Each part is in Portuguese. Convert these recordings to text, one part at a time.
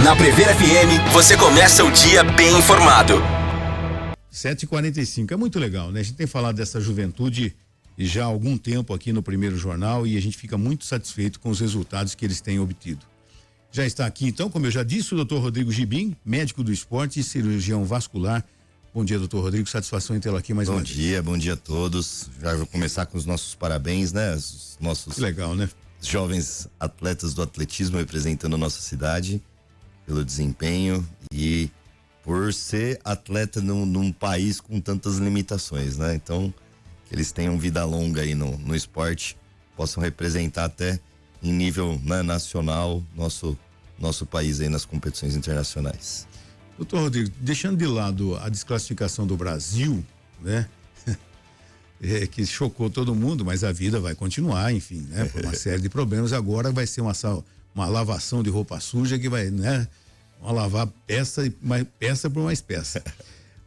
Na Prever FM, você começa o dia bem informado. 7h45, é muito legal, né? A gente tem falado dessa juventude já há algum tempo aqui no Primeiro Jornal e a gente fica muito satisfeito com os resultados que eles têm obtido. Já está aqui então, como eu já disse, o Dr. Rodrigo Gibim, médico do esporte e cirurgião vascular. Bom dia, doutor Rodrigo, satisfação em tê-lo aqui mais uma vez. Bom dia a todos. Já vou começar com os nossos parabéns, né? Os nossos que legal, né? Jovens atletas do atletismo representando a nossa cidade, pelo desempenho e por ser atleta num país com tantas limitações, né? Então, que eles tenham vida longa aí no esporte, possam representar até em nível, né, nacional nosso país aí nas competições internacionais. Doutor Rodrigo, deixando de lado a desclassificação do Brasil, né? Que chocou todo mundo, mas a vida vai continuar, enfim, né? Por uma série de problemas. Agora vai ser uma lavação de roupa suja que vai, né? Uma lavar peça por mais peça.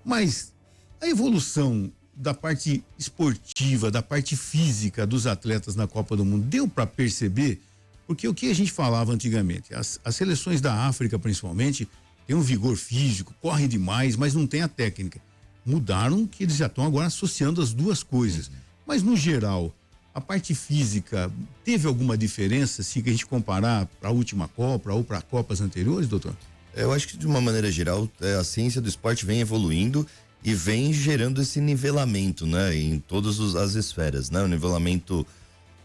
Mas a evolução da parte esportiva, da parte física dos atletas na Copa do Mundo, deu para perceber? Porque o que a gente falava antigamente, as seleções da África principalmente, tem um vigor físico, corre demais, mas não tem a técnica. Mudaram que eles já estão agora associando as duas coisas. Mas no geral, a parte física teve alguma diferença se a gente comparar para a última Copa ou para Copas anteriores, doutor? Eu acho que de uma maneira geral, a ciência do esporte vem evoluindo e vem gerando esse nivelamento, né? Em todas as esferas, né? O nivelamento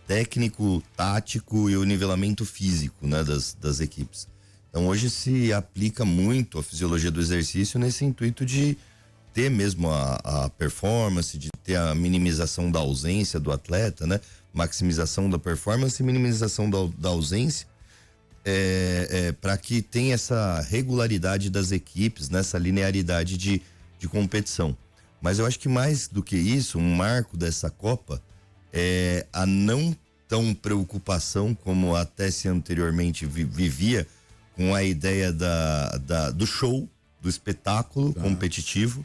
técnico, tático e o nivelamento físico, né? Das equipes. Então hoje se aplica muito a fisiologia do exercício nesse intuito de ter mesmo a performance, de ter a minimização da ausência do atleta, né? Maximização da performance e minimização da ausência, para que tenha essa regularidade das equipes, nessa linearidade de competição. Mas eu acho que mais do que isso, um marco dessa Copa é a não tão preocupação como até se anteriormente vivia com a ideia do show, do espetáculo competitivo,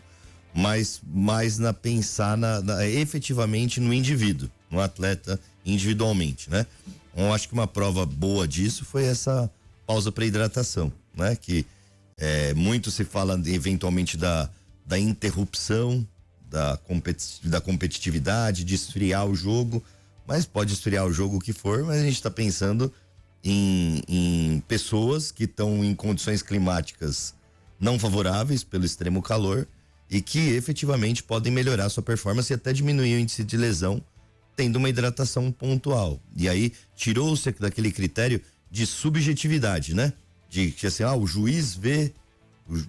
mas mais na pensar efetivamente no indivíduo, no atleta individualmente, né? Então, acho que uma prova boa disso foi essa pausa para hidratação, né? Que muito se fala eventualmente da interrupção da competitividade, de esfriar o jogo, mas pode esfriar o jogo o que for, mas a gente está pensando em pessoas que estão em condições climáticas não favoráveis pelo extremo calor e que efetivamente podem melhorar sua performance e até diminuir o índice de lesão tendo uma hidratação pontual. E aí tirou-se daquele critério de subjetividade, né? De que assim, o juiz vê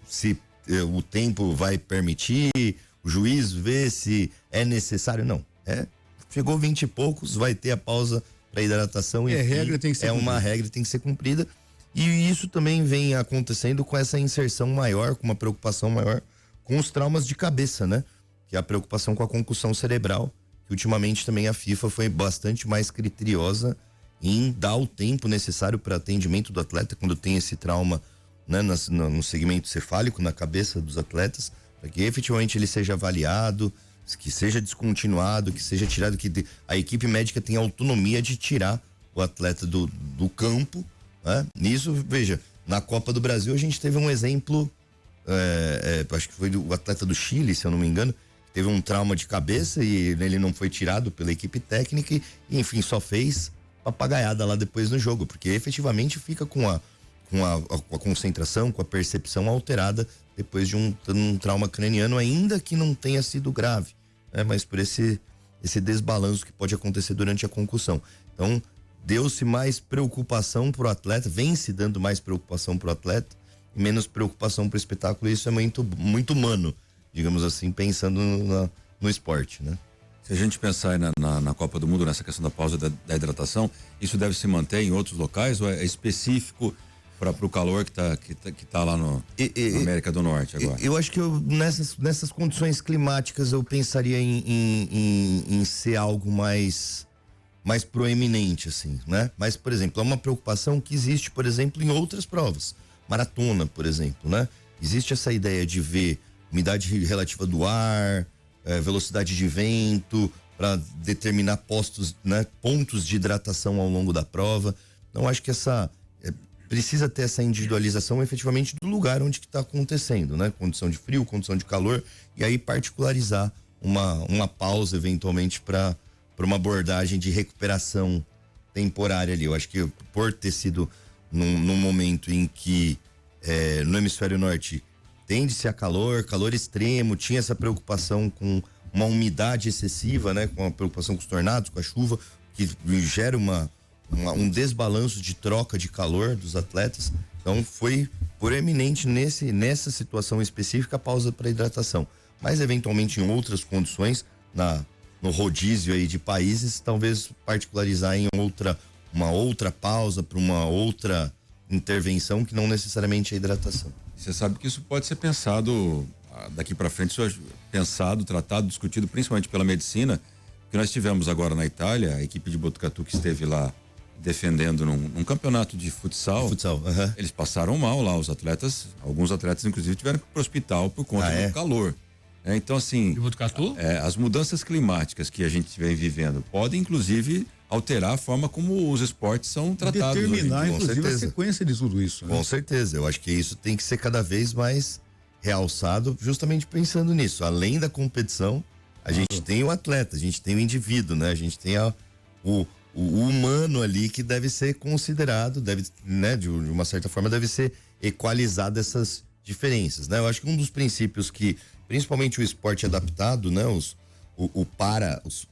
se o tempo vai permitir, o juiz vê se é necessário. Não, chegou 20 e poucos, vai ter a pausa para hidratação. Regra tem que ser cumprida. Uma regra que tem que ser cumprida. E isso também vem acontecendo com essa inserção maior, com uma preocupação maior com os traumas de cabeça, né? Que é a preocupação com a concussão cerebral, que ultimamente também a FIFA foi bastante mais criteriosa em dar o tempo necessário para atendimento do atleta quando tem esse trauma, né, no segmento cefálico, na cabeça dos atletas, para que efetivamente ele seja avaliado, que seja descontinuado, que seja tirado, que a equipe médica tenha autonomia de tirar o atleta do campo, né? Nisso, veja, na Copa do Brasil a gente teve um exemplo, acho que foi o atleta do Chile, se eu não me engano, teve um trauma de cabeça e ele não foi tirado pela equipe técnica e enfim, só fez papagaiada lá depois no jogo, porque efetivamente fica com a concentração, com a percepção alterada depois de um trauma craniano, ainda que não tenha sido grave, né? Mas por esse desbalanço que pode acontecer durante a concussão. Então, deu-se mais preocupação pro atleta, vem se dando mais preocupação pro atleta e menos preocupação pro espetáculo, e isso é muito, muito humano, digamos assim, pensando no esporte, né? Se a gente pensar na Copa do Mundo, nessa questão da pausa da hidratação, isso deve se manter em outros locais ou é específico para o calor que tá lá na América do Norte agora? Eu acho que nessas condições climáticas eu pensaria em ser algo mais proeminente, assim, né? Mas, por exemplo, é uma preocupação que existe, por exemplo, em outras provas. Maratona, por exemplo, né? Existe essa ideia de ver umidade relativa do ar, velocidade de vento, para determinar pontos de hidratação ao longo da prova. Então, acho que precisa ter essa individualização efetivamente do lugar onde que está acontecendo, né? Condição de frio, condição de calor, e aí particularizar uma pausa eventualmente para uma abordagem de recuperação temporária ali. Eu acho que por ter sido num momento em que no hemisfério norte tende-se a calor extremo, tinha essa preocupação com uma umidade excessiva, né? Com a preocupação com os tornados, com a chuva, que gera um desbalanço de troca de calor dos atletas. Então foi proeminente nessa situação específica a pausa para hidratação. Mas eventualmente em outras condições, no rodízio aí de países, talvez particularizar em uma outra pausa para uma outra intervenção que não necessariamente é hidratação. Você sabe que isso pode ser pensado daqui para frente, isso é pensado, tratado, discutido principalmente pela medicina, porque nós tivemos agora na Itália a equipe de Botucatu que esteve lá defendendo num campeonato de futsal. Eles passaram mal lá, alguns atletas inclusive tiveram que ir pro hospital por conta do calor. Então assim, as mudanças climáticas que a gente vem vivendo podem inclusive alterar a forma como os esportes são tratados. Determinar hoje, inclusive a sequência de tudo isso. Né? Com certeza, eu acho que isso tem que ser cada vez mais realçado, justamente pensando nisso. Além da competição, a gente tem o atleta, a gente tem o indivíduo, né? A gente tem o humano ali que deve ser considerado, né? De uma certa forma deve ser equalizado essas diferenças, né? Eu acho que um dos princípios que, principalmente o esporte adaptado, né?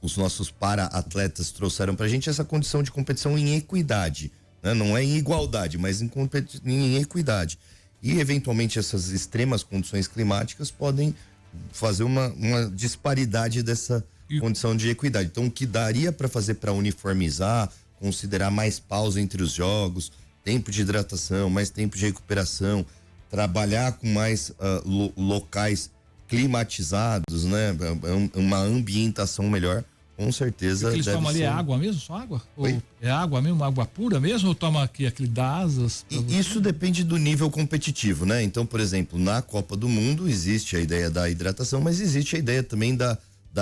Os nossos para-atletas trouxeram pra gente essa condição de competição em equidade, né? Não é em igualdade, mas em equidade. E eventualmente essas extremas condições climáticas podem fazer uma disparidade dessa condição de equidade. Então o que daria para fazer para uniformizar, considerar mais pausa entre os jogos, tempo de hidratação, mais tempo de recuperação, trabalhar com mais locais climatizados, né? Uma ambientação melhor, com certeza. O que eles tomam ali é água mesmo? Só água? Ou é água mesmo, água pura mesmo? Ou toma aquele da asas? Isso depende do nível competitivo, né? Então, por exemplo, na Copa do Mundo existe a ideia da hidratação, mas existe a ideia também da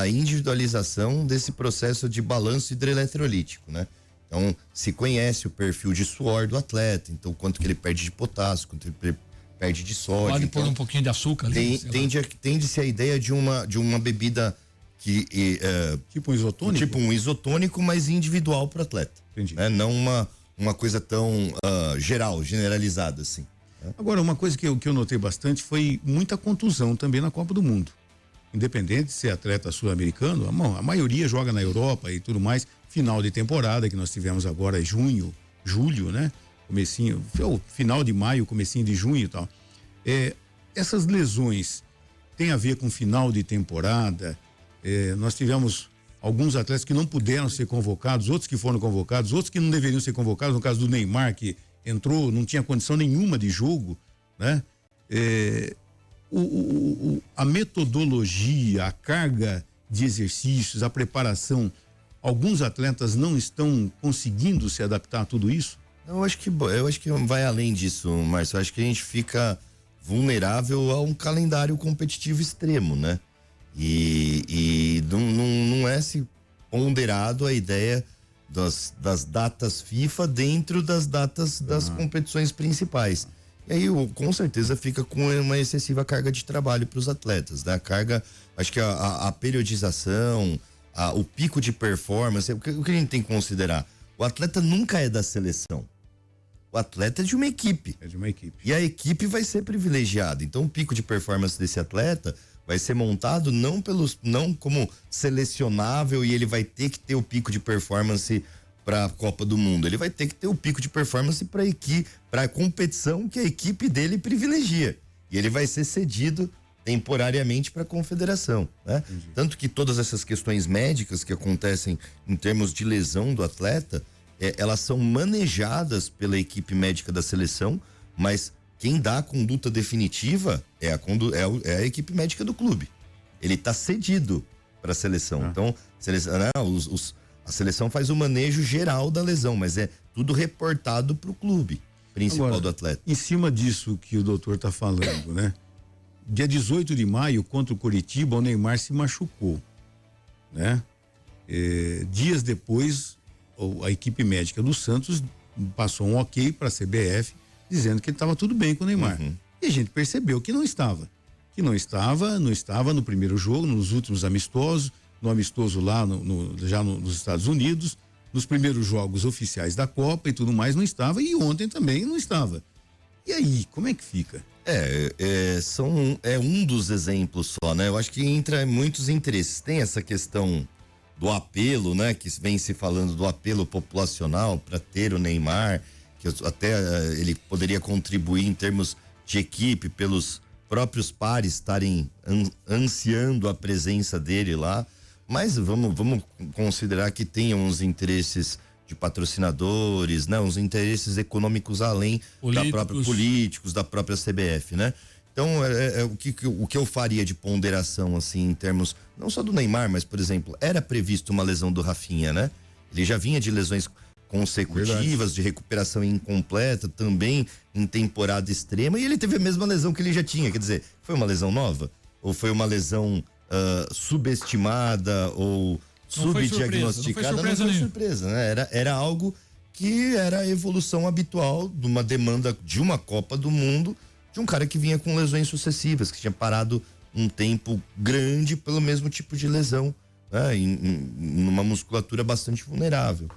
individualização desse processo de balanço hidroeletrolítico, né? Então, se conhece o perfil de suor do atleta, então quanto que ele perde de potássio, quanto ele perde de sódio. Pode então, pôr um pouquinho de açúcar ali. Tende-se a ideia de uma bebida que tipo um isotônico? Tipo um isotônico, mas individual para o atleta. Entendi. Né? Não uma coisa tão generalizada assim. Né? Agora, uma coisa que eu notei bastante foi muita contusão também na Copa do Mundo. Independente de ser atleta sul-americano, a maioria joga na Europa e tudo mais. Final de temporada que nós tivemos agora em julho, né? Comecinho, final de maio, comecinho de junho e tal. Essas lesões têm a ver com final de temporada. Nós tivemos alguns atletas que não puderam ser convocados, outros que foram convocados, outros que não deveriam ser convocados, no caso do Neymar, que entrou, não tinha condição nenhuma de jogo, né? A metodologia, a carga de exercícios, a preparação, alguns atletas não estão conseguindo se adaptar a tudo isso? Eu acho que vai além disso, Márcio. Eu acho que a gente fica vulnerável a um calendário competitivo extremo, né? E não é se ponderado a ideia das datas FIFA dentro das datas das competições principais. E aí, com certeza, fica com uma excessiva carga de trabalho para os atletas, né? A carga, acho que a periodização, o pico de performance, o que a gente tem que considerar? O atleta nunca é da seleção. O atleta é de uma equipe. É de uma equipe. E a equipe vai ser privilegiada. Então, o pico de performance desse atleta vai ser montado não como selecionável e ele vai ter que ter o pico de performance para a Copa do Mundo. Ele vai ter que ter o pico de performance para a competição que a equipe dele privilegia. E ele vai ser cedido temporariamente para a confederação, né? Tanto que todas essas questões médicas que acontecem em termos de lesão do atleta, elas são manejadas pela equipe médica da seleção, mas quem dá a conduta definitiva é a equipe médica do clube. Ele está cedido para a seleção. Então, a seleção faz o manejo geral da lesão, mas é tudo reportado para o clube principal. Agora, do atleta. Em cima disso que o doutor está falando, né? Dia 18 de maio, contra o Coritiba, o Neymar se machucou, né? Dias depois, a equipe médica do Santos passou um ok para a CBF dizendo que estava tudo bem com o Neymar. E a gente percebeu que não estava. Não estava no primeiro jogo, nos últimos amistosos, no amistoso lá já nos Estados Unidos, nos primeiros jogos oficiais da Copa e tudo mais, não estava, e ontem também não estava. E aí, como é que fica? É um dos exemplos só, né? Eu acho que entra muitos interesses. Tem essa questão do apelo, né? Que vem se falando do apelo populacional para ter o Neymar, que até ele poderia contribuir em termos de equipe pelos próprios pares estarem ansiando a presença dele lá, mas vamos considerar que tenham uns interesses de patrocinadores, né? Uns interesses econômicos além políticos da própria CBF, né? Então, o que eu faria de ponderação, assim, em termos, não só do Neymar, mas, por exemplo, era previsto uma lesão do Rafinha, né? Ele já vinha de lesões consecutivas, de recuperação incompleta, também em temporada extrema, e ele teve a mesma lesão que ele já tinha. Quer dizer, foi uma lesão nova? Ou foi uma lesão subestimada ou subdiagnosticada? Não foi surpresa, né? Era algo que era a evolução habitual de uma demanda de uma Copa do Mundo, de um cara que vinha com lesões sucessivas, que tinha parado um tempo grande pelo mesmo tipo de lesão, né? Numa musculatura bastante vulnerável.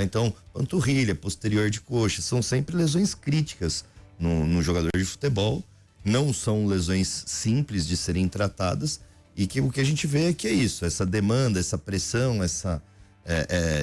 Então, panturrilha, posterior de coxa, são sempre lesões críticas no jogador de futebol. Não são lesões simples de serem tratadas, e que o que a gente vê é que é isso, essa demanda, essa pressão,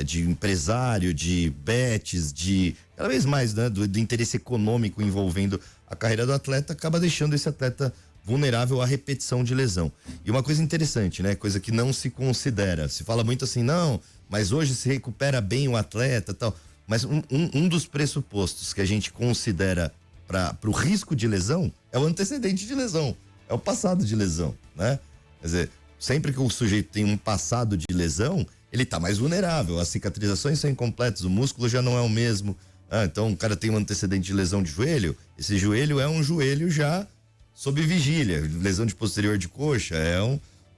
de empresário, de bets, de cada vez mais, né, do interesse econômico envolvendo a carreira do atleta, acaba deixando esse atleta vulnerável à repetição de lesão. E uma coisa interessante, né, coisa que não se considera, se fala muito assim, não, mas hoje se recupera bem o atleta, tal, mas um dos pressupostos que a gente considera para o risco de lesão é o antecedente de lesão, é o passado de lesão, né? Quer dizer, sempre que o sujeito tem um passado de lesão, ele tá mais vulnerável, as cicatrizações são incompletas, o músculo já não é o mesmo. Então o cara tem um antecedente de lesão de joelho, esse joelho é um joelho já sob vigília. Lesão de posterior de coxa é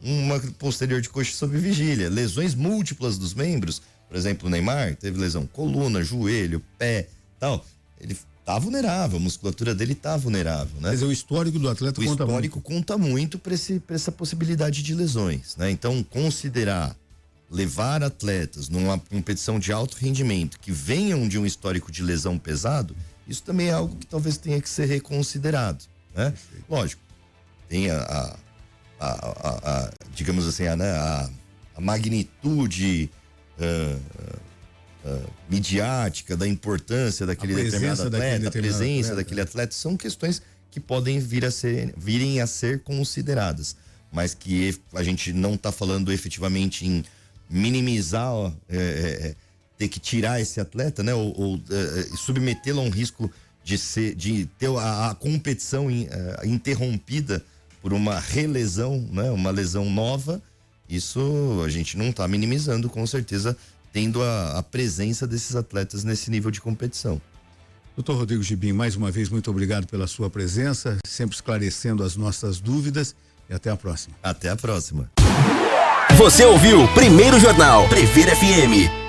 uma posterior de coxa sob vigília. Lesões múltiplas dos membros, por exemplo, o Neymar teve lesão coluna, joelho, pé, tal. Ele tá vulnerável, a musculatura dele tá vulnerável, né? Quer dizer, o histórico do atleta conta muito. O histórico conta muito para essa possibilidade de lesões, né? Então, levar atletas numa competição de alto rendimento que venham de um histórico de lesão pesado, isso também é algo que talvez tenha que ser reconsiderado, né? Lógico, tem digamos assim, a magnitude midiática da importância daquele determinado atleta, a presença daquele atleta, são questões que podem virem a ser consideradas, mas que a gente não está falando efetivamente em minimizar, ter que tirar esse atleta, né, ou submetê-lo a um risco de ter a competição interrompida por uma relesão, né, uma lesão nova. Isso a gente não está minimizando, com certeza, tendo a presença desses atletas nesse nível de competição. Doutor Rodrigo Gibim, mais uma vez, muito obrigado pela sua presença, sempre esclarecendo as nossas dúvidas, e até a próxima. Até a próxima. Você ouviu Primeiro Jornal Previr FM.